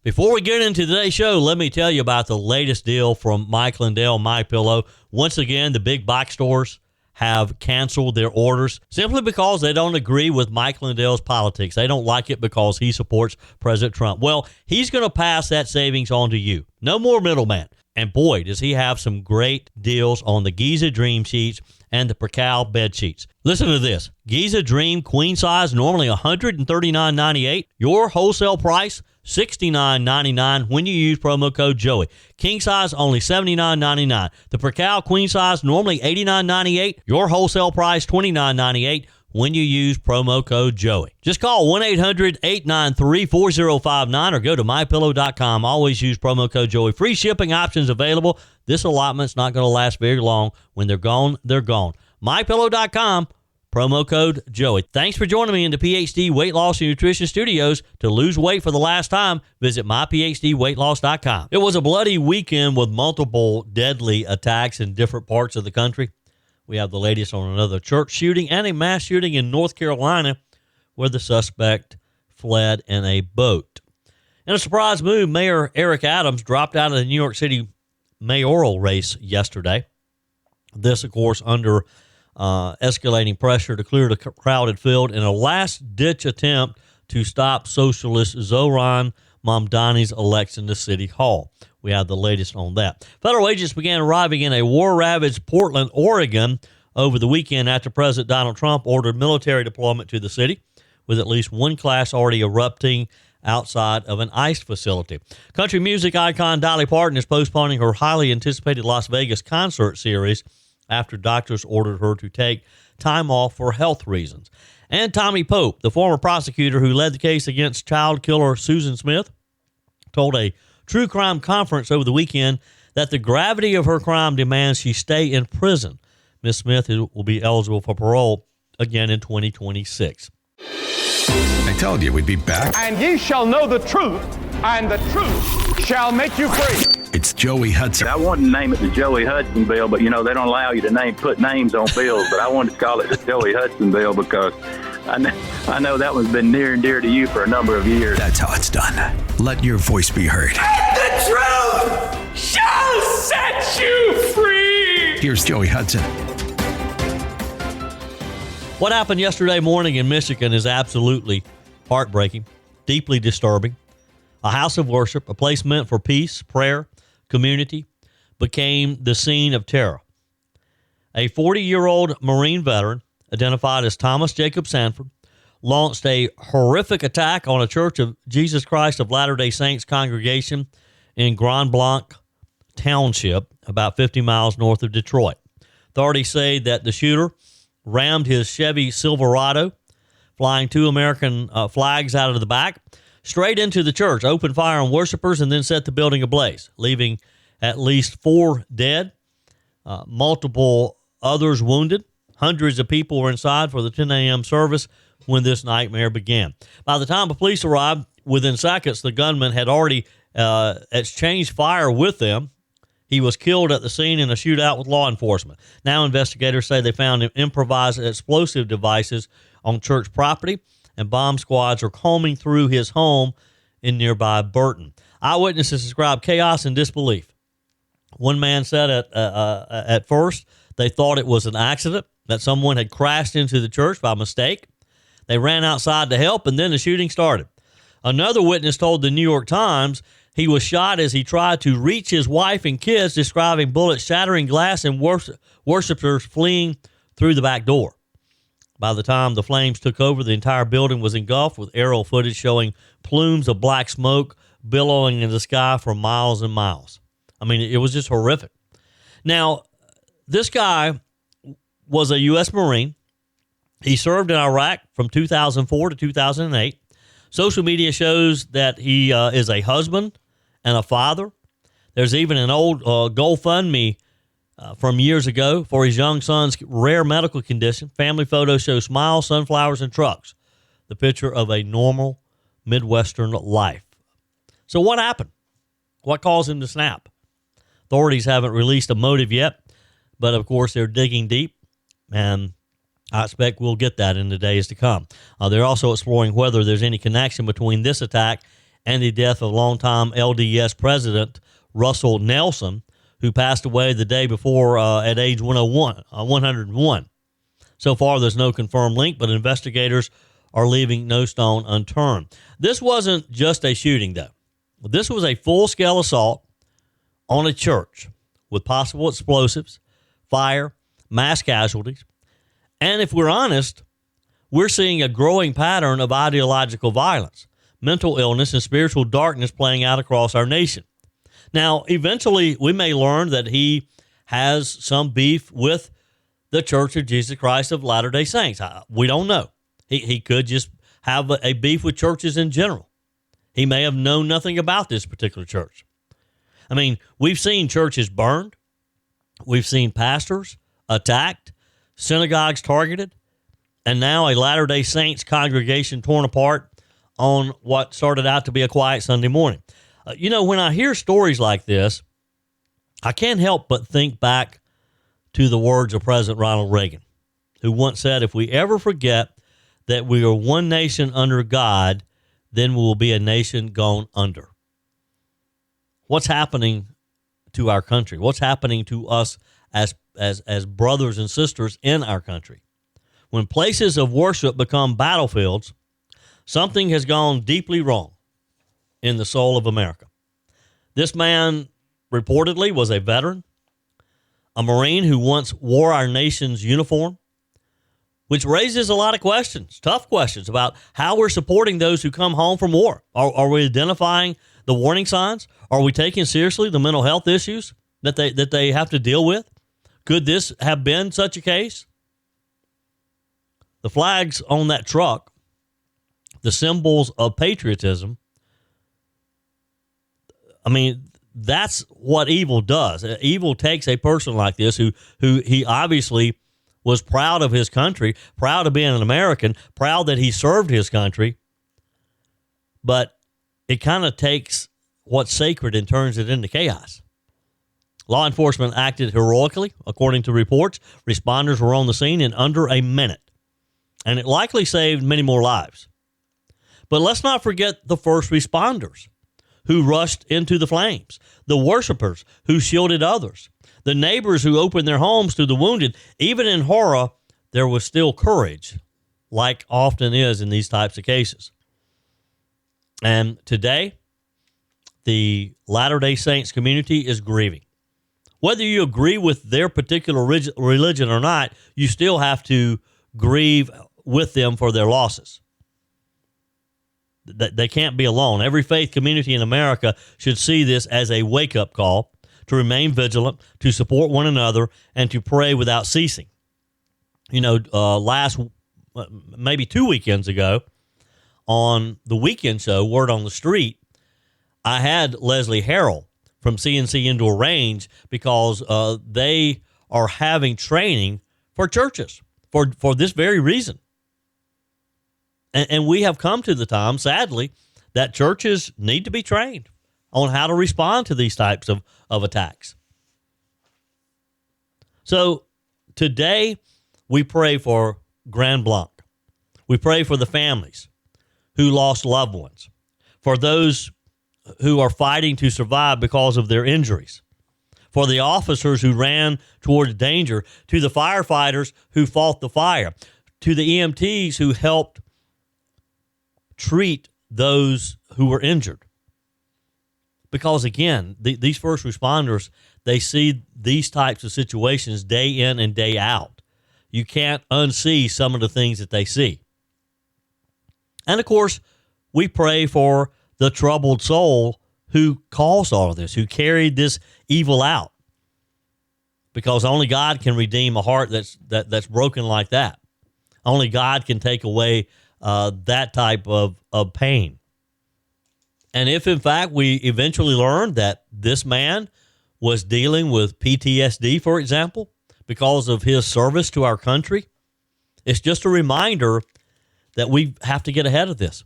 Before we get into today's show, let me tell you about the latest deal from Mike Lindell, MyPillow. Once again, the big box stores have canceled their orders simply because they don't agree with Mike Lindell's politics. They don't like it because he supports President Trump. Well, he's going to pass that savings on to you. No more middleman. And boy, does he have some great deals on the Giza Dream sheets and the Percal bed sheets. Listen to this. Giza Dream queen size, normally $139.98. Your wholesale price, $69.99 when you use promo code Joey. King size, only $79.99. The Percal queen size, normally $89.98. Your wholesale price, $29.98 when you use promo code Joey. Just call 1-800-893-4059 or go to mypillow.com. Always use promo code Joey. Free shipping options available. This allotment's not going to last very long. When they're gone, they're gone. mypillow.com, promo code Joey. Thanks for joining me in the PhD Weight Loss and Nutrition Studios. To lose weight for the last time, visit myphdweightloss.com. It was a bloody weekend with multiple deadly attacks in different parts of the country. We have the latest on another church shooting and a mass shooting in North Carolina where the suspect fled in a boat. In a surprise move, Mayor Eric Adams dropped out of the New York City mayoral race yesterday. This, of course, under escalating pressure to clear the crowded field in a last-ditch attempt to stop socialist Zohran Mamdani's election to City Hall. We have the latest on that. Federal agents began arriving in a war-ravaged Portland, Oregon over the weekend after President Donald Trump ordered military deployment to the city, with at least one class already erupting outside of an ICE facility. Country music icon Dolly Parton is postponing her highly anticipated Las Vegas concert series after doctors ordered her to take time off for health reasons. And Tommy Pope, the former prosecutor who led the case against child killer Susan Smith, told a true crime conference over the weekend that the gravity of her crime demands she stay in prison. Ms. Smith will be eligible for parole again in 2026. I told you we'd be back. And ye shall know the truth, and the truth shall make you free. It's Joey Hudson. I wanted to name it the Joey Hudson bill, but, they don't allow you to put names on bills. But I wanted to call it the Joey Hudson bill because I know that one's been near and dear to you for a number of years. That's how it's done. Let your voice be heard. And the truth shall set you free. Here's Joey Hudson. What happened yesterday morning in Michigan is absolutely heartbreaking, deeply disturbing. A house of worship, a place meant for peace, prayer, community, became the scene of terror. A 40-year-old Marine veteran, identified as Thomas Jacob Sanford, launched a horrific attack on a Church of Jesus Christ of Latter-day Saints congregation in Grand Blanc Township, about 50 miles north of Detroit. Authorities say that the shooter rammed his Chevy Silverado, flying two American flags out of the back, straight into the church, opened fire on worshipers, and then set the building ablaze, leaving at least 4 dead, multiple others wounded. Hundreds of people were inside for the 10 a.m. service when this nightmare began. By the time the police arrived, within seconds, the gunman had already exchanged fire with them. He was killed at the scene in a shootout with law enforcement. Now investigators say they found improvised explosive devices on church property, and bomb squads are combing through his home in nearby Burton. Eyewitnesses described chaos and disbelief. One man said at first they thought it was an accident, that someone had crashed into the church by mistake. They ran outside to help, and then the shooting started. Another witness told the New York Times he was shot as he tried to reach his wife and kids, describing bullets shattering glass and worshipers fleeing through the back door. By the time the flames took over, the entire building was engulfed with aerial footage showing plumes of black smoke billowing in the sky for miles and miles. I mean, it was just horrific. Now, this guy was a U.S. Marine. He served in Iraq from 2004 to 2008. Social media shows that he is a husband and a father. There's even an old GoFundMe from years ago for his young son's rare medical condition. Family photos show smiles, sunflowers, and trucks. The picture of a normal Midwestern life. So what happened? What caused him to snap? Authorities haven't released a motive yet, but of course they're digging deep, and I expect we'll get that in the days to come. They're also exploring whether there's any connection between this attack and the death of longtime LDS president Russell Nelson, who passed away the day before at age 101. So far, there's no confirmed link, but investigators are leaving no stone unturned. This wasn't just a shooting, though. This was a full-scale assault on a church with possible explosives, fire, mass casualties. And if we're honest, we're seeing a growing pattern of ideological violence, mental illness, and spiritual darkness playing out across our nation. Now, eventually, we may learn that he has some beef with the Church of Jesus Christ of Latter-day Saints. We don't know. He could just have a beef with churches in general. He may have known nothing about this particular church. I mean, we've seen churches burned. We've seen pastors attacked, synagogues targeted, and now a Latter-day Saints congregation torn apart on what started out to be a quiet Sunday morning. When I hear stories like this, I can't help but think back to the words of President Ronald Reagan, who once said, if we ever forget that we are one nation under God, then we will be a nation gone under. What's happening to our country? What's happening to us as brothers and sisters in our country? When places of worship become battlefields, something has gone deeply wrong in the soul of America. This man reportedly was a veteran, a Marine who once wore our nation's uniform, which raises a lot of questions, tough questions about how we're supporting those who come home from war. Are we identifying the warning signs? Are we taking seriously the mental health issues that they have to deal with? Could this have been such a case? The flags on that truck, the symbols of patriotism, I mean, that's what evil does. Evil takes a person like this who he obviously was proud of his country, proud of being an American, proud that he served his country, but it kind of takes what's sacred and turns it into chaos. Law enforcement acted heroically, according to reports. Responders were on the scene in under a minute, and it likely saved many more lives. But let's not forget the first responders who rushed into the flames, the worshipers who shielded others, the neighbors who opened their homes to the wounded. Even in horror, there was still courage, like often is in these types of cases. And today, the Latter-day Saints community is grieving. Whether you agree with their particular religion or not, you still have to grieve with them for their losses. They can't be alone. Every faith community in America should see this as a wake-up call to remain vigilant, to support one another, and to pray without ceasing. Maybe 2 weekends ago, on the weekend show, Word on the Street, I had Leslie Harrell from CNC Indoor Range because they are having training for churches for this very reason. And we have come to the time, sadly, that churches need to be trained on how to respond to these types of attacks. So today, we pray for Grand Blanc. We pray for the families who lost loved ones, for those who are fighting to survive because of their injuries, for the officers who ran towards danger, to the firefighters who fought the fire, to the EMTs who helped treat those who were injured. Because again, these first responders, they see these types of situations day in and day out. You can't unsee some of the things that they see. And of course, we pray for the troubled soul who caused all of this, who carried this evil out. Because only God can redeem a heart that's broken like that. Only God can take away that type of pain. And if, in fact, we eventually learn that this man was dealing with PTSD, for example, because of his service to our country, it's just a reminder that we have to get ahead of this.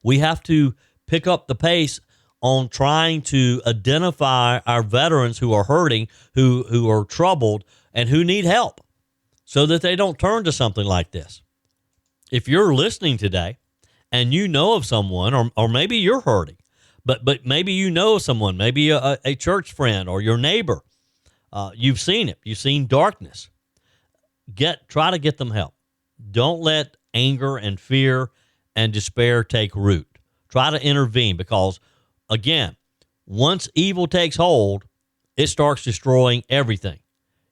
We have to pick up the pace on trying to identify our veterans who are hurting, who are troubled, and who need help so that they don't turn to something like this. If you're listening today and you know of someone, or maybe you're hurting, But maybe you know someone, maybe a church friend or your neighbor. You've seen it. You've seen darkness. Try to get them help. Don't let anger and fear and despair take root. Try to intervene because, again, once evil takes hold, it starts destroying everything.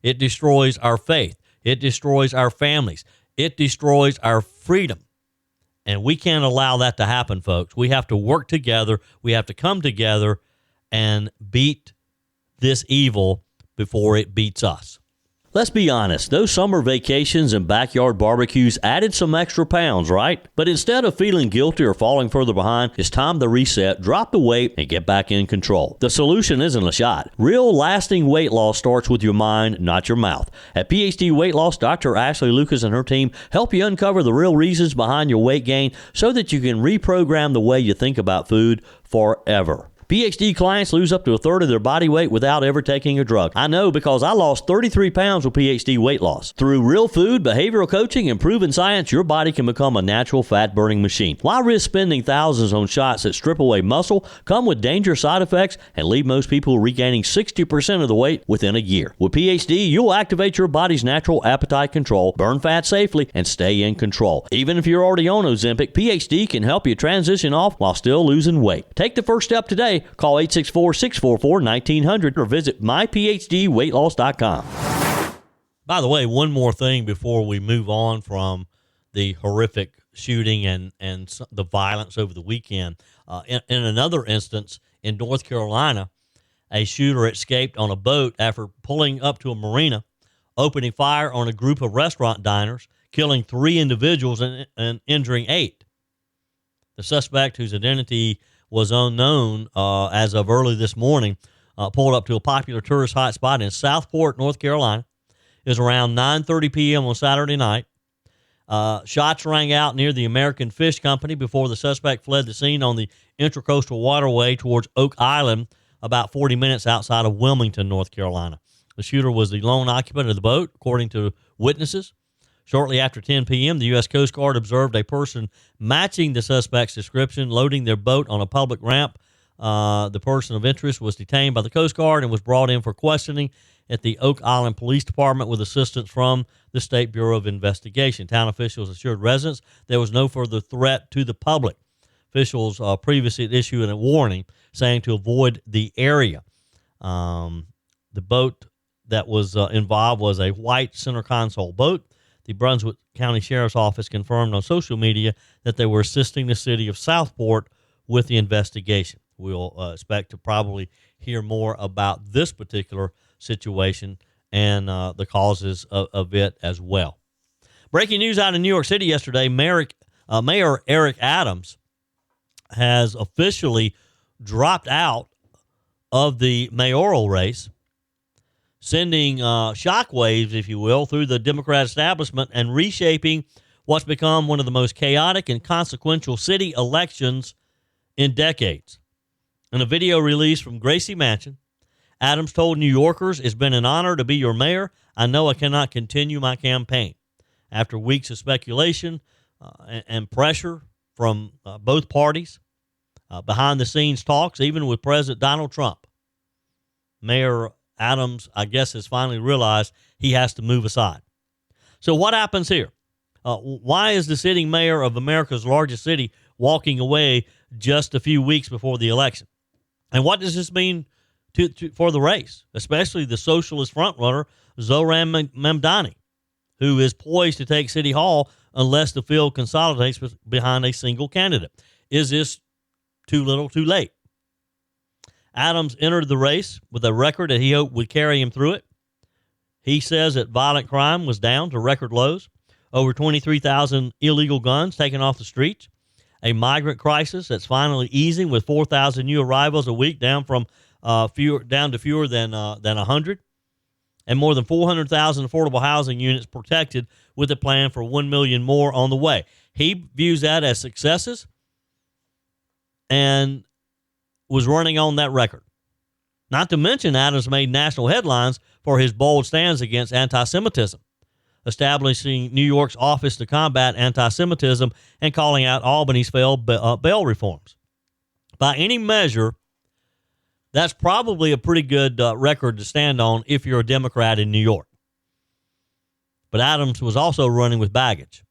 It destroys our faith. It destroys our families. It destroys our freedom. And we can't allow that to happen, folks. We have to work together. We have to come together and beat this evil before it beats us. Let's be honest, those summer vacations and backyard barbecues added some extra pounds, right? But instead of feeling guilty or falling further behind, it's time to reset, drop the weight, and get back in control. The solution isn't a shot. Real lasting weight loss starts with your mind, not your mouth. At PhD Weight Loss, Dr. Ashley Lucas and her team help you uncover the real reasons behind your weight gain so that you can reprogram the way you think about food forever. PhD clients lose up to a third of their body weight without ever taking a drug. I know because I lost 33 pounds with PhD weight loss. Through real food, behavioral coaching, and proven science, your body can become a natural fat-burning machine. Why risk spending thousands on shots that strip away muscle, come with dangerous side effects, and leave most people regaining 60% of the weight within a year? With PhD, you'll activate your body's natural appetite control, burn fat safely, and stay in control. Even if you're already on Ozempic, PhD can help you transition off while still losing weight. Take the first step today. Call 864-644-1900 or visit myphdweightloss.com. By the way, one more thing before we move on from the horrific shooting and the violence over the weekend. In another instance, in North Carolina, a shooter escaped on a boat after pulling up to a marina, opening fire on a group of restaurant diners, killing 3 individuals and injuring 8. The suspect, whose identity was unknown as of early this morning, pulled up to a popular tourist hotspot in Southport, North Carolina. It was around 9:30 p.m. on Saturday night. Shots rang out near the American Fish Company before the suspect fled the scene on the Intracoastal Waterway towards Oak Island, about 40 minutes outside of Wilmington, North Carolina. The shooter was the lone occupant of the boat, according to witnesses. Shortly after 10 p.m., the U.S. Coast Guard observed a person matching the suspect's description loading their boat on a public ramp. The person of interest was detained by the Coast Guard and was brought in for questioning at the Oak Island Police Department with assistance from the State Bureau of Investigation. Town officials assured residents there was no further threat to the public. Officials previously issued a warning saying to avoid the area. The boat that was involved was a white center console boat. The Brunswick County Sheriff's Office confirmed on social media that they were assisting the city of Southport with the investigation. We'll expect to probably hear more about this particular situation and the causes of it as well. Breaking news out in New York City yesterday, Mayor Eric Adams has officially dropped out of the mayoral race, sending shockwaves, if you will, through the Democrat establishment and reshaping what's become one of the most chaotic and consequential city elections in decades. In a video released from Gracie Mansion, Adams told New Yorkers, "It's been an honor to be your mayor. I know I cannot continue my campaign." After weeks of speculation and pressure from both parties, behind-the-scenes talks, even with President Donald Trump, Mayor Adams, I guess, has finally realized he has to move aside. So what happens here? Why is the sitting mayor of America's largest city walking away just a few weeks before the election? And what does this mean for the race, especially the socialist frontrunner, Zohran Mamdani, who is poised to take City Hall unless the field consolidates behind a single candidate? Is this too little, too late? Adams entered the race with a record that he hoped would carry him through it. He says that violent crime was down to record lows, over 23,000 illegal guns taken off the streets, a migrant crisis that's finally easing with 4,000 new arrivals a week, down to fewer than 100, and more than 400,000 affordable housing units protected, with a plan for 1 million more on the way. He views that as successes and was running on that record. Not to mention, Adams made national headlines for his bold stance against anti-Semitism, establishing New York's Office to Combat Anti-Semitism and calling out Albany's failed bail reforms. By any measure, that's probably a pretty good record to stand on if you're a Democrat in New York. But Adams was also running with baggage.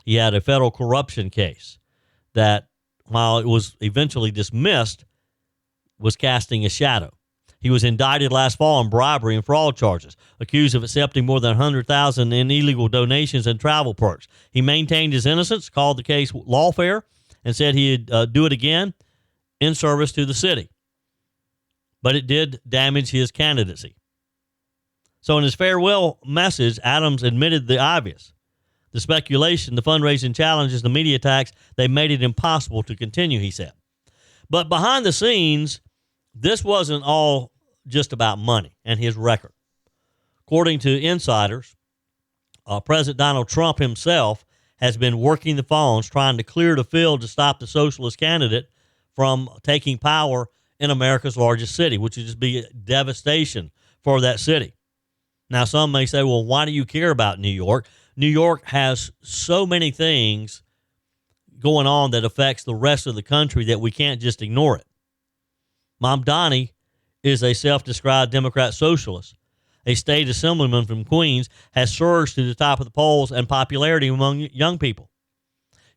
He had a federal corruption case that, while it was eventually dismissed, was casting a shadow. He was indicted last fall on bribery and fraud charges, accused of accepting more than $100,000 in illegal donations and travel perks. He maintained his innocence, called the case lawfare, and said he'd do it again in service to the city. But it did damage his candidacy. So in his farewell message, Adams admitted the obvious. The speculation, the fundraising challenges, the media attacks, they made it impossible to continue, he said. But behind the scenes, this wasn't all just about money and his record. According to insiders, President Donald Trump himself has been working the phones trying to clear the field to stop the socialist candidate from taking power in America's largest city, which would just be a devastation for that city. Now, some may say, well, why do you care about New York? New York has so many things going on that affects the rest of the country that we can't just ignore it. Mamdani is a self-described Democrat socialist. A state assemblyman from Queens has surged to the top of the polls and popularity among young people.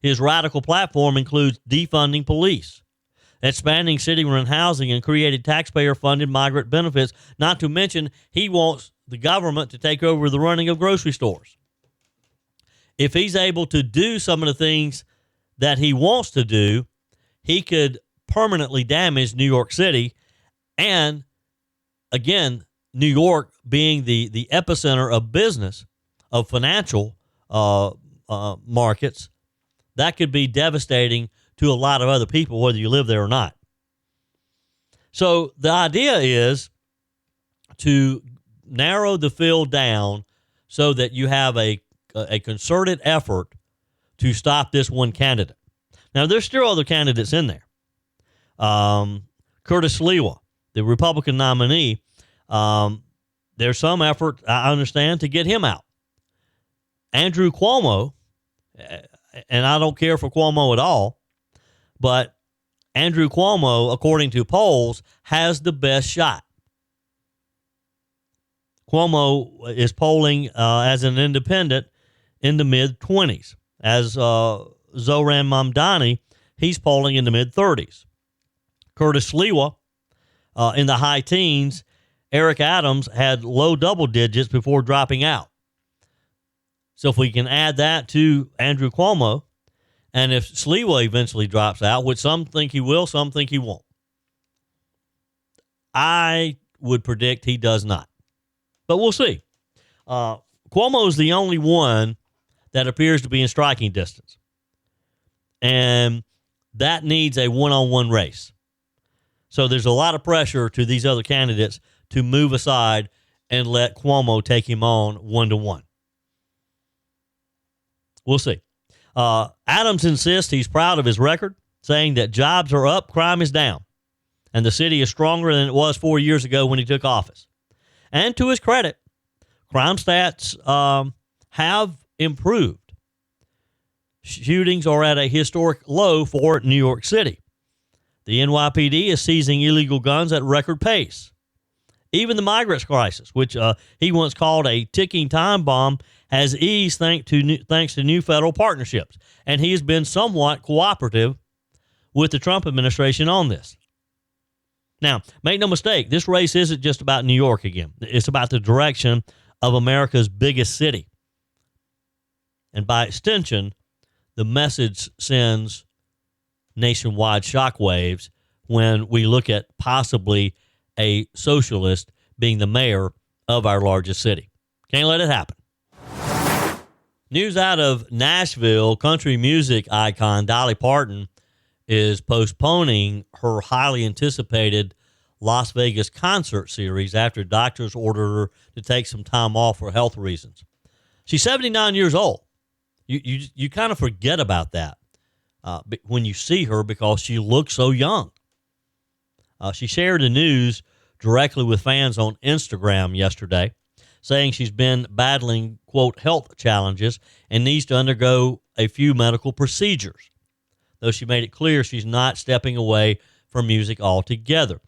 His radical platform includes defunding police, expanding city-run housing, and created taxpayer-funded migrant benefits, not to mention he wants the government to take over the running of grocery stores. If he's able to do some of the things that he wants to do, he could permanently damage New York City. And again, New York being the epicenter of business, of financial markets, that could be devastating to a lot of other people, whether you live there or not. So the idea is to narrow the field down so that you have a concerted effort to stop this one candidate. Now, there's still other candidates in there. Curtis Sliwa, the Republican nominee, there's some effort, I understand, to get him out. Andrew Cuomo, and I don't care for Cuomo at all, but Andrew Cuomo, according to polls, has the best shot. Cuomo is polling as an independent in the mid-20s. As Zohran Mamdani, he's polling in the mid-30s. Curtis Sliwa in the high teens. Eric Adams had low double digits before dropping out. So if we can add that to Andrew Cuomo, and if Sliwa eventually drops out, which some think he will, some think he won't, I would predict he does not. But we'll see. Cuomo is the only one that appears to be in striking distance. And that needs a one-on-one race. So there's a lot of pressure to these other candidates to move aside and let Cuomo take him on one-to-one. We'll see. Adams insists he's proud of his record, saying that jobs are up, crime is down, and the city is stronger than it was 4 years ago when he took office. And to his credit, crime stats have improved. Shootings are at a historic low for New York City. The NYPD is seizing illegal guns at record pace. Even the migrants crisis, which he once called a ticking time bomb, has eased thanks to new federal partnerships. And he has been somewhat cooperative with the Trump administration on this. Now, make no mistake, this race isn't just about New York again. It's about the direction of America's biggest city. And by extension, the message sends nationwide shockwaves when we look at possibly a socialist being the mayor of our largest city. Can't let it happen. News out of Nashville, country music icon Dolly Parton is postponing her highly anticipated Las Vegas concert series after doctors ordered her to take some time off for health reasons. She's 79 years old. You kind of forget about that when you see her because she looks so young. She shared the news directly with fans on Instagram yesterday, saying she's been battling, quote, health challenges and needs to undergo a few medical procedures. though she made it clear she's not stepping away from music altogether.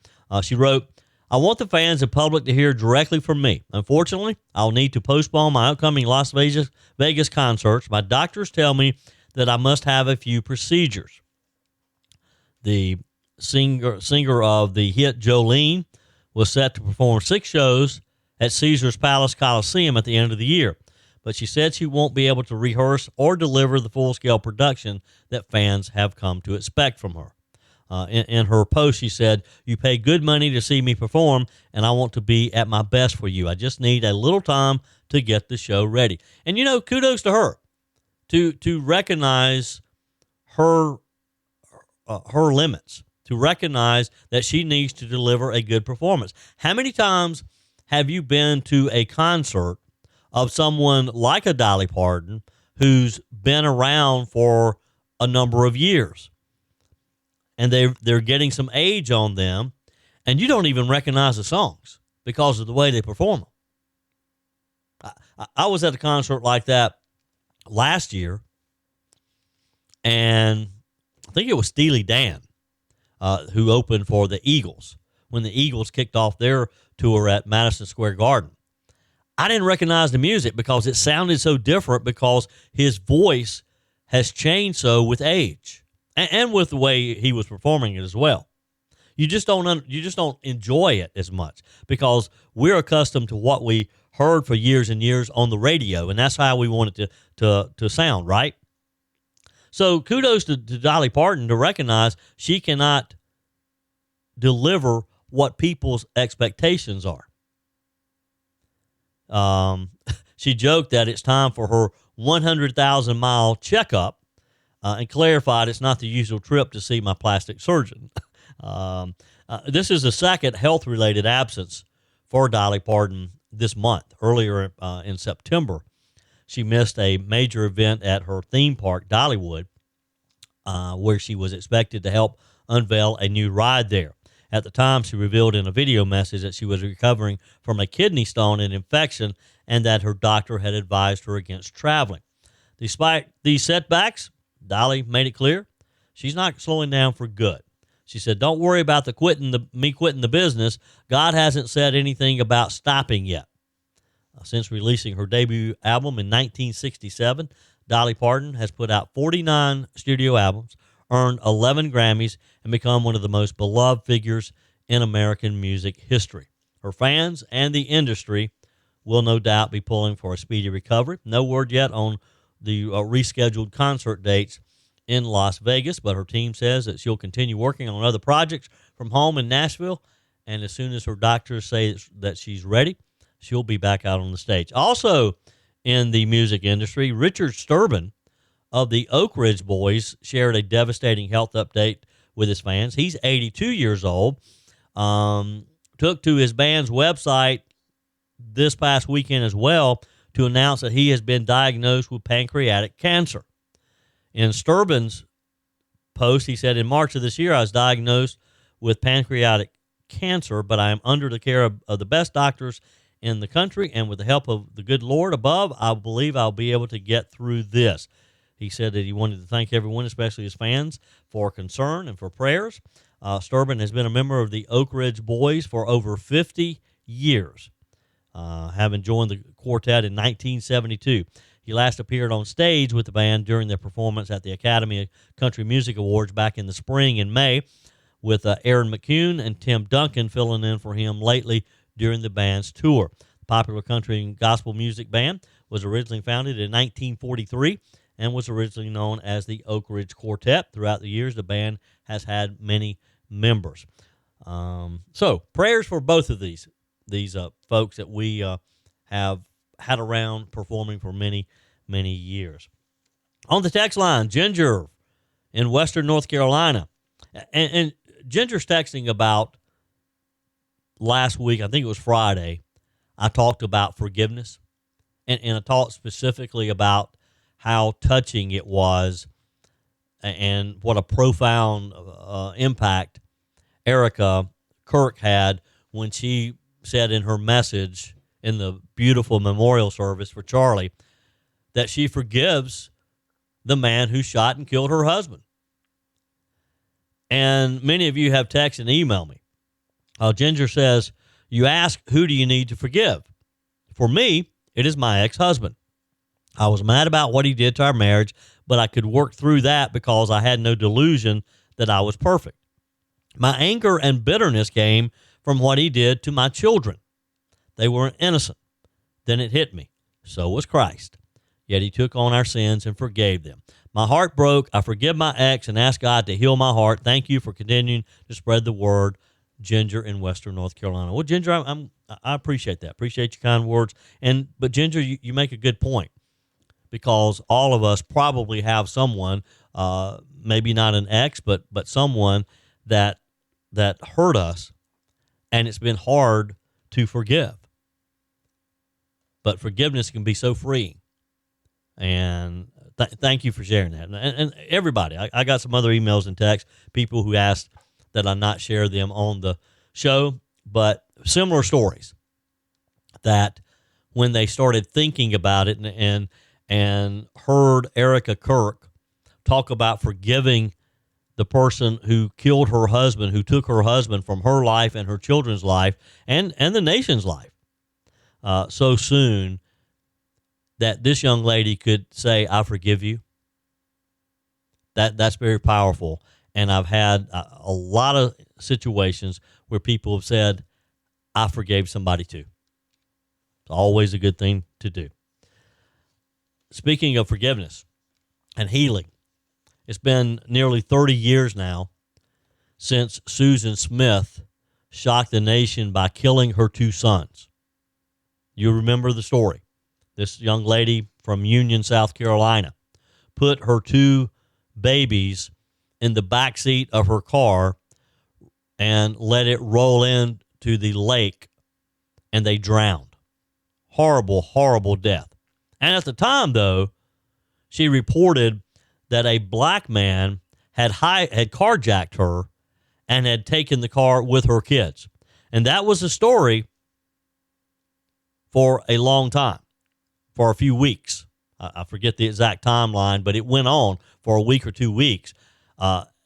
She wrote, "I want the fans and public to hear directly from me. Unfortunately, I'll need to postpone my upcoming Las Vegas concerts. My doctors tell me that I must have a few procedures." The singer of the hit Jolene was set to perform 6 shows at Caesars Palace Coliseum at the end of the year, but she said she won't be able to rehearse or deliver the full-scale production that fans have come to expect from her. In her post, she said, "You pay good money to see me perform, and I want to be at my best for you. I just need a little time to get the show ready." And, kudos to her to recognize her limits, to recognize that she needs to deliver a good performance. How many times have you been to a concert of someone like a Dolly Parton who's been around for a number of years, and they're getting some age on them, and you don't even recognize the songs because of the way they perform them? I was at a concert like that last year, and I think it was Steely Dan who opened for the Eagles when the Eagles kicked off their tour at Madison Square Garden. I didn't recognize the music because it sounded so different, because his voice has changed so with age and with the way he was performing it as well. You just don't enjoy it as much because we're accustomed to what we heard for years and years on the radio, and that's how we want it to sound, right? So kudos to Dolly Parton to recognize she cannot deliver what people's expectations are. She joked that it's time for her 100,000-mile checkup and clarified it's not the usual trip to see my plastic surgeon. This is the second health-related absence for Dolly Parton this month. Earlier in September, she missed a major event at her theme park, Dollywood, where she was expected to help unveil a new ride there. At the time, she revealed in a video message that she was recovering from a kidney stone and infection and that her doctor had advised her against traveling. Despite these setbacks, Dolly made it clear she's not slowing down for good. She said, "Don't worry about me quitting the business. God hasn't said anything about stopping yet." Since releasing her debut album in 1967, Dolly Parton has put out 49 studio albums, earned 11 Grammys, and become one of the most beloved figures in American music history. Her fans and the industry will no doubt be pulling for a speedy recovery. No word yet on the rescheduled concert dates in Las Vegas, but her team says that she'll continue working on other projects from home in Nashville, and as soon as her doctors say that she's ready, she'll be back out on the stage. Also in the music industry, Richard Sturban of the Oak Ridge Boys shared a devastating health update with his fans. He's 82 years old. Took to his band's website this past weekend as well to announce that he has been diagnosed with pancreatic cancer. In Sturban's post, he said, "In March of this year, I was diagnosed with pancreatic cancer, but I am under the care of the best doctors in the country, and with the help of the good Lord above, I believe I'll be able to get through this." He said that he wanted to thank everyone, especially his fans, for concern and for prayers. Sturban has been a member of the Oak Ridge Boys for over 50 years, having joined the quartet in 1972. He last appeared on stage with the band during their performance at the Academy of Country Music Awards back in the spring in May, with Aaron McCune and Tim Duncan filling in for him lately during the band's tour. The popular country and gospel music band was originally founded in 1943 and was originally known as the Oak Ridge Quartet. Throughout the years, the band has had many members. So prayers for both of these folks that we have had around performing for many, many years. On the text line, Ginger in Western North Carolina. And Ginger's texting about last week, I think it was Friday, I talked about forgiveness. And I talked specifically about how touching it was and what a profound impact Erica Kirk had when she said in her message in the beautiful memorial service for Charlie that she forgives the man who shot and killed her husband. And many of you have texted and emailed me. Ginger says, you ask, who do you need to forgive? For me, it is my ex-husband. I was mad about what he did to our marriage, but I could work through that because I had no delusion that I was perfect. My anger and bitterness came from what he did to my children. They were innocent. Then it hit me. So was Christ. Yet he took on our sins and forgave them. My heart broke. I forgive my ex and ask God to heal my heart. Thank you for continuing to spread the word. Ginger in Western North Carolina. Well, Ginger, I appreciate that. Appreciate your kind words. But Ginger, you make a good point, because all of us probably have someone, maybe not an ex, but someone that hurt us, and it's been hard to forgive. But forgiveness can be so freeing. And thank you for sharing that. And everybody, I got some other emails and texts, people who asked that I not share them on the show, but similar stories that when they started thinking about it and heard Erica Kirk talk about forgiving the person who killed her husband, who took her husband from her life and her children's life and the nation's life so soon, that this young lady could say, I forgive you. That's very powerful. And I've had a lot of situations where people have said, I forgave somebody too. It's always a good thing to do. Speaking of forgiveness and healing, it's been nearly 30 years now since Susan Smith shocked the nation by killing her 2 sons. You remember the story. This young lady from Union, South Carolina, put her 2 babies in the back seat of her car and let it roll into the lake, and they drowned. Horrible, horrible death. And at the time, though, she reported that a black man had carjacked her and had taken the car with her kids. And that was the story for a long time, for a few weeks. I forget the exact timeline, but it went on for a week or 2 weeks.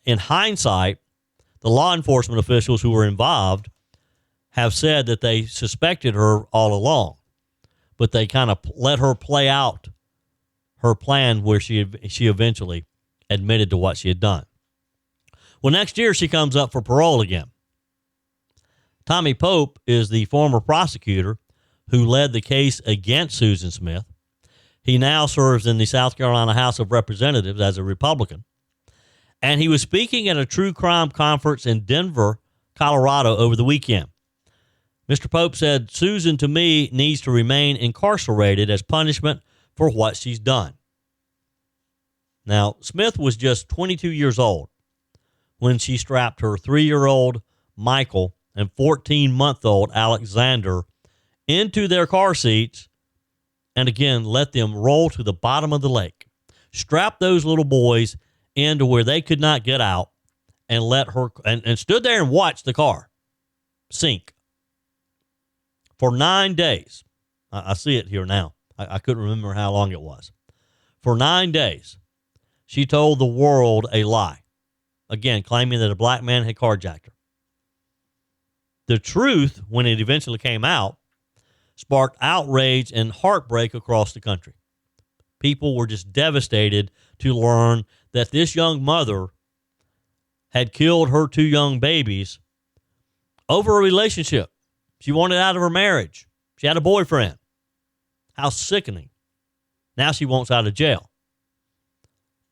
In hindsight, the law enforcement officials who were involved have said that they suspected her all along, but they kind of let her play out her plan where she eventually admitted to what she had done. Well, next year she comes up for parole again. Tommy Pope is the former prosecutor who led the case against Susan Smith. He now serves in the South Carolina House of Representatives as a Republican. And he was speaking at a true crime conference in Denver, Colorado over the weekend. Mr. Pope said, Susan, to me, needs to remain incarcerated as punishment for what she's done. Now, Smith was just 22 years old when she strapped her 3-year-old Michael and 14-month-old Alexander into their car seats and again let them roll to the bottom of the lake. Strapped those little boys into where they could not get out and let her and stood there and watched the car sink for 9 days. I see it here now. I couldn't remember how long it was. For 9 days, she told the world a lie, again, claiming that a black man had carjacked her. The truth, when it eventually came out, sparked outrage and heartbreak across the country. People were just devastated to learn that this young mother had killed her 2 young babies over a relationship. She wanted out of her marriage. She had a boyfriend. How sickening. Now she wants out of jail.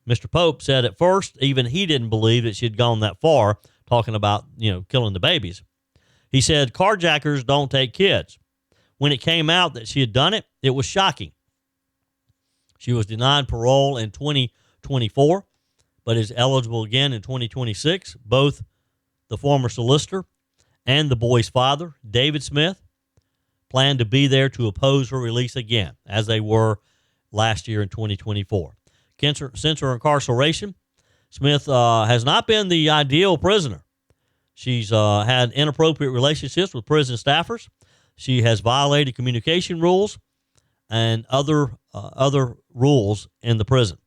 Mr. Pope said at first, even he didn't believe that she had gone that far, talking about, killing the babies. He said, carjackers don't take kids. When it came out that she had done it, it was shocking. She was denied parole in 2024, but is eligible again in 2026. Both the former solicitor and the boy's father, David Smith, plan to be there to oppose her release again, as they were last year in 2024. Since her incarceration, Smith has not been the ideal prisoner. She's had inappropriate relationships with prison staffers. She has violated communication rules and other rules in the prison.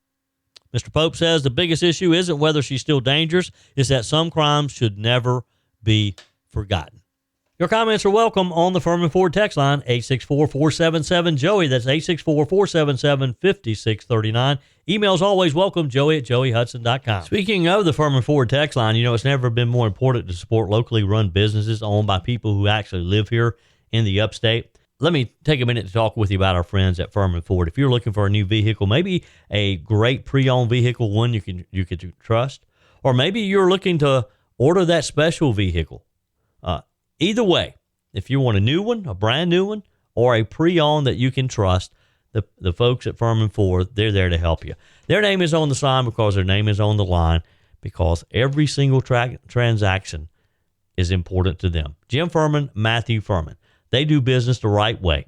Mr. Pope says the biggest issue isn't whether she's still dangerous, it's that some crimes should never be forgotten. Your comments are welcome on the Furman Ford text line, 864-477-JOEY. That's 864-477-5639. Emails always welcome, joey@joeyhudson.com. Speaking of the Furman Ford text line, it's never been more important to support locally run businesses owned by people who actually live here in the upstate. Let me take a minute to talk with you about our friends at Furman Ford. If you're looking for a new vehicle, maybe a great pre-owned vehicle, one you can trust, or maybe you're looking to order that special vehicle. Either way, if you want a new one, a brand new one, or a pre-owned that you can trust, the folks at Furman Ford, they're there to help you. Their name is on the sign because their name is on the line, because every single transaction is important to them. Jim Furman, Matthew Furman. They do business the right way.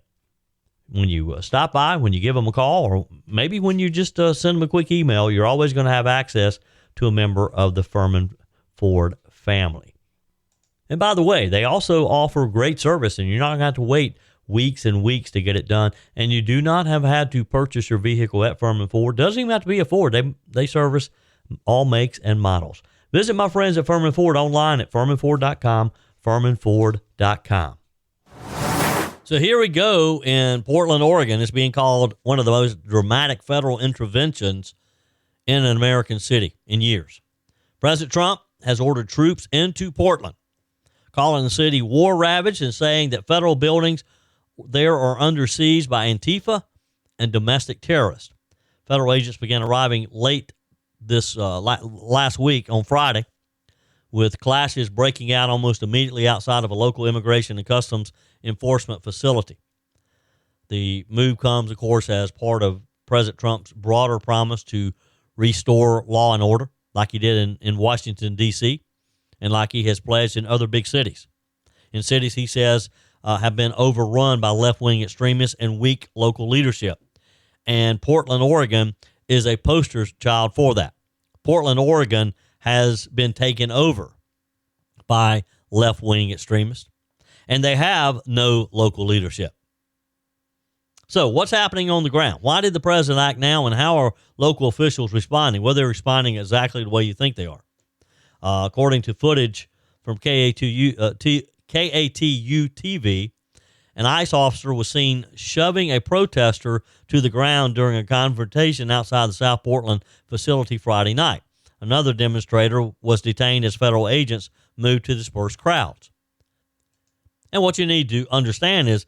When you stop by, when you give them a call, or maybe when you just send them a quick email, you're always going to have access to a member of the Furman Ford family. And by the way, they also offer great service, and you're not going to have to wait weeks and weeks to get it done. And you do not have had to purchase your vehicle at Furman Ford. Doesn't even have to be a Ford. They service all makes and models. Visit my friends at Furman Ford online at furmanford.com, furmanford.com. So here we go in Portland, Oregon. It's being called one of the most dramatic federal interventions in an American city in years. President Trump has ordered troops into Portland, calling the city war-ravaged and saying that federal buildings there are under siege by Antifa and domestic terrorists. Federal agents began arriving late this last week on Friday, with clashes breaking out almost immediately outside of a local immigration and customs enforcement facility. The move comes, of course, as part of President Trump's broader promise to restore law and order, like he did in Washington, D.C., and like he has pledged in other big cities. In cities, he says, have been overrun by left-wing extremists and weak local leadership. And Portland, Oregon is a poster child for that. Portland, Oregon has been taken over by left-wing extremists, and they have no local leadership. So what's happening on the ground? Why did the president act now, and how are local officials responding? Well, they're responding exactly the way you think they are. According to footage from KATU TV, an ICE officer was seen shoving a protester to the ground during a confrontation outside the South Portland facility Friday night. Another demonstrator was detained as federal agents moved to disperse crowds. And what you need to understand is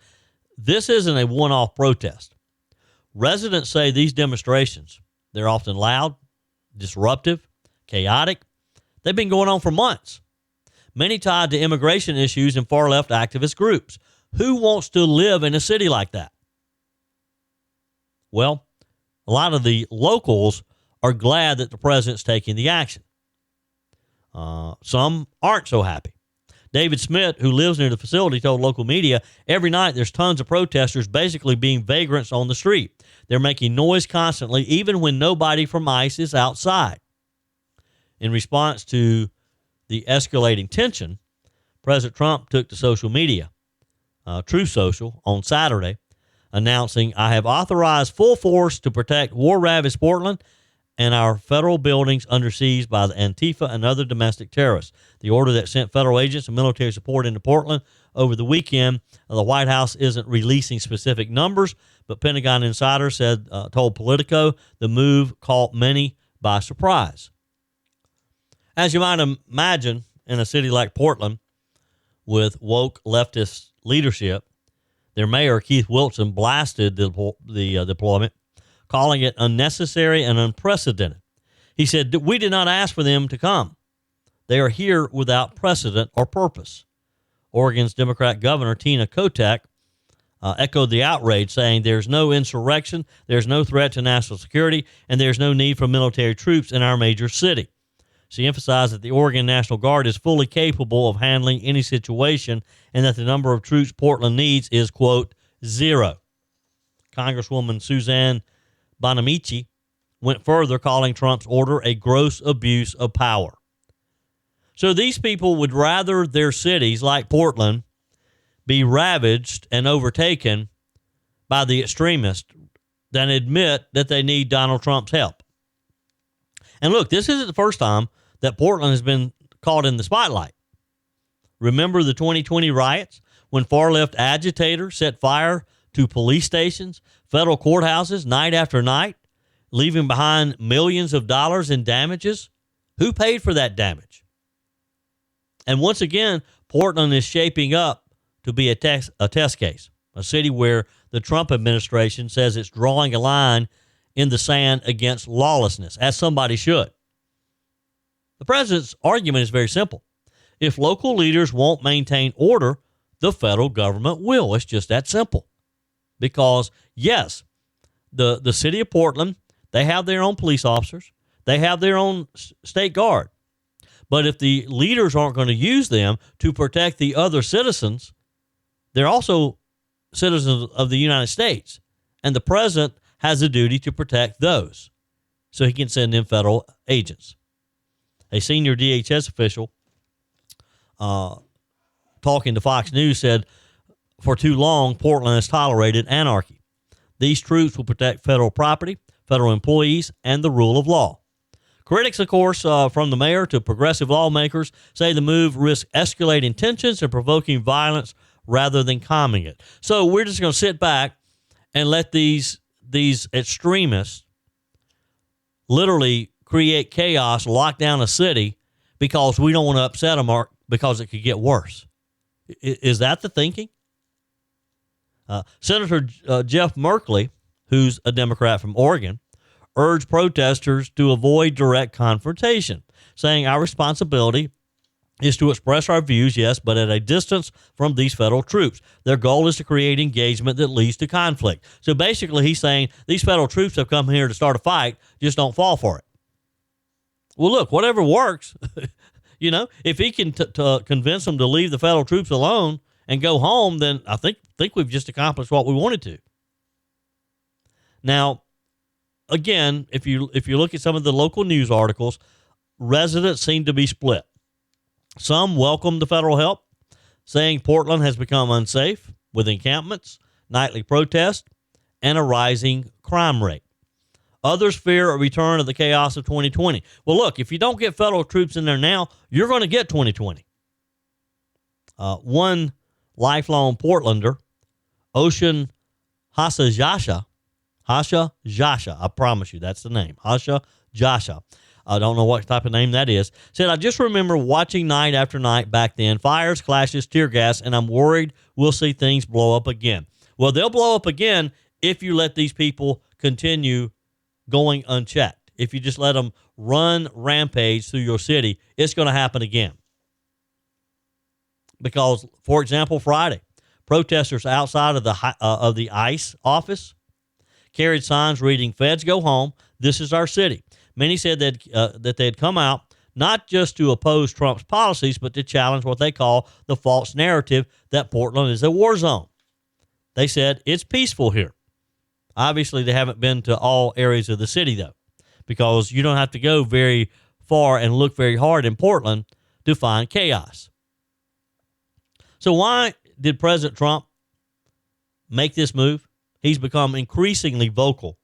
this isn't a one-off protest. Residents say these demonstrations, they're often loud, disruptive, chaotic. They've been going on for months, many tied to immigration issues and far-left activist groups. Who wants to live in a city like that? Well, a lot of the locals are glad that the president's taking the action. Some aren't so happy. David Smith, who lives near the facility, told local media, every night there's tons of protesters basically being vagrants on the street. They're making noise constantly, even when nobody from ICE is outside. In response to the escalating tension, President Trump took to social media, Troo Social, on Saturday, announcing, I have authorized full force to protect war-ravaged Portland and our federal buildings under siege by the Antifa and other domestic terrorists. The order that sent federal agents and military support into Portland over the weekend, the White House isn't releasing specific numbers, but Pentagon insiders told Politico the move caught many by surprise. As you might imagine, in a city like Portland, with woke leftist leadership, their mayor, Keith Wilson, blasted the deployment, calling it unnecessary and unprecedented. He said, we did not ask for them to come. They are here without precedent or purpose. Oregon's Democrat Governor, Tina Kotek, echoed the outrage, saying there's no insurrection, there's no threat to national security, and there's no need for military troops in our major city. She emphasized that the Oregon National Guard is fully capable of handling any situation and that the number of troops Portland needs is, quote, 0. Congresswoman Suzanne Bonamici went further, calling Trump's order a gross abuse of power. So these people would rather their cities, like Portland, be ravaged and overtaken by the extremists than admit that they need Donald Trump's help. And look, this isn't the first time that Portland has been caught in the spotlight. Remember the 2020 riots when far-left agitators set fire to police stations, federal courthouses night after night, leaving behind millions of dollars in damages? Who paid for that damage? And once again, Portland is shaping up to be a test case, a city where the Trump administration says it's drawing a line in the sand against lawlessness, as somebody should. The president's argument is very simple. If local leaders won't maintain order, the federal government will. It's just that simple. Because, yes, the city of Portland, they have their own police officers. They have their own state guard. But if the leaders aren't going to use them to protect the other citizens, they're also citizens of the United States. And the president has a duty to protect those so he can send in federal agents. A senior DHS official talking to Fox News said, for too long, Portland has tolerated anarchy. These troops will protect federal property, federal employees, and the rule of law. Critics, of course, from the mayor to progressive lawmakers, say the move risks escalating tensions and provoking violence rather than calming it. So we're just going to sit back and let these extremists literally create chaos, lock down a city because we don't want to upset them or because it could get worse. Is that the thinking? Senator Jeff Merkley, who's a Democrat from Oregon, urged protesters to avoid direct confrontation, saying our responsibility is to express our views, yes, but at a distance from these federal troops. Their goal is to create engagement that leads to conflict. So basically he's saying these federal troops have come here to start a fight, just don't fall for it. Well, look, whatever works, if he can convince them to leave the federal troops alone and go home, then I think we've just accomplished what we wanted to. Now, again, if you look at some of the local news articles, residents seem to be split. Some welcome the federal help, saying Portland has become unsafe with encampments, nightly protests, and a rising crime rate. Others fear a return of the chaos of 2020. Well, look, if you don't get federal troops in there now, you're going to get 2020. One lifelong Portlander, Ocean Hasajasha, I promise you, that's the name, Hasajasha. I don't know what type of name that is. Said, I just remember watching night after night back then, fires, clashes, tear gas, and I'm worried we'll see things blow up again. Well, they'll blow up again if you let these people continue going unchecked. If you just let them run rampage through your city, it's going to happen again. Because, for example, Friday, protesters outside of the ICE office carried signs reading, "Feds go home, this is our city." Many said that they had come out not just to oppose Trump's policies, but to challenge what they call the false narrative that Portland is a war zone. They said it's peaceful here. Obviously, they haven't been to all areas of the city, though, because you don't have to go very far and look very hard in Portland to find chaos. So why did President Trump make this move? He's become increasingly vocal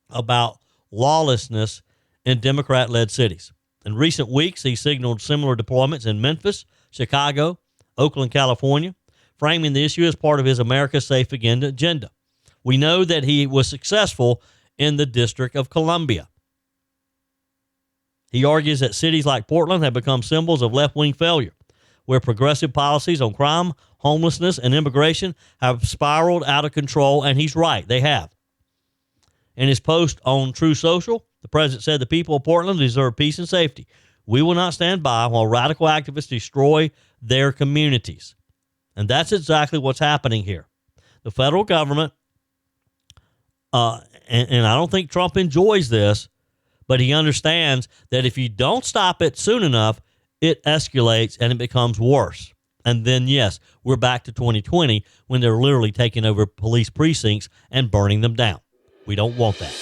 about lawlessness in Democrat-led cities. In recent weeks, he signaled similar deployments in Memphis, Chicago, Oakland, California, framing the issue as part of his America Safe agenda. We know that he was successful in the District of Columbia. He argues that cities like Portland have become symbols of left-wing failure, where progressive policies on crime, homelessness, and immigration have spiraled out of control, and he's right, they have. In his post on True Social, the president said the people of Portland deserve peace and safety. We will not stand by while radical activists destroy their communities. And that's exactly what's happening here. The federal government, and I don't think Trump enjoys this, but he understands that if you don't stop it soon enough, it escalates and it becomes worse. And then, yes, we're back to 2020 when they're literally taking over police precincts and burning them down. We don't want that.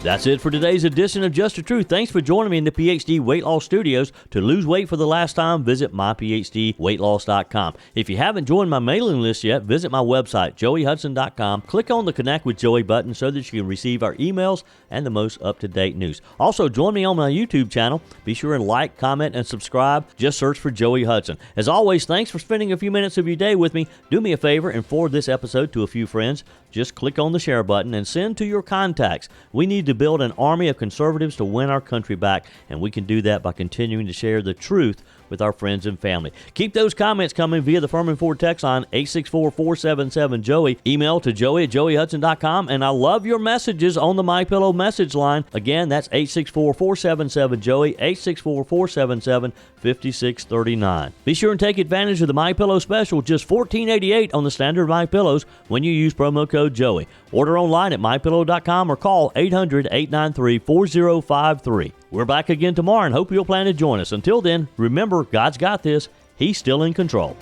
That's it for today's edition of Just the Truth. Thanks for joining me in the PhD Weight Loss Studios. To lose weight for the last time, visit myphdweightloss.com. If you haven't joined my mailing list yet, visit my website, joeyhudson.com. Click on the Connect with Joey button so that you can receive our emails and the most up-to-date news. Also, join me on my YouTube channel. Be sure and like, comment, and subscribe. Just search for Joey Hudson. As always, thanks for spending a few minutes of your day with me. Do me a favor and forward this episode to a few friends. Just click on the share button and send to your contacts. We need to build an army of conservatives to win our country back, and we can do that by continuing to share the truth with our friends and family. Keep those comments coming via the Furman Ford text line 864-477-JOEY. Email to joey@joeyhudson.com, and I love your messages on the MyPillow message line. Again, that's 864-477-JOEY, 864-477-5639. Be sure and take advantage of the MyPillow special, just $14.88 on the standard MyPillows when you use promo code Joey. Order online at mypillow.com or call 800-893-4053. We're back again tomorrow and hope you'll plan to join us. Until then, remember, God's got this. He's still in control.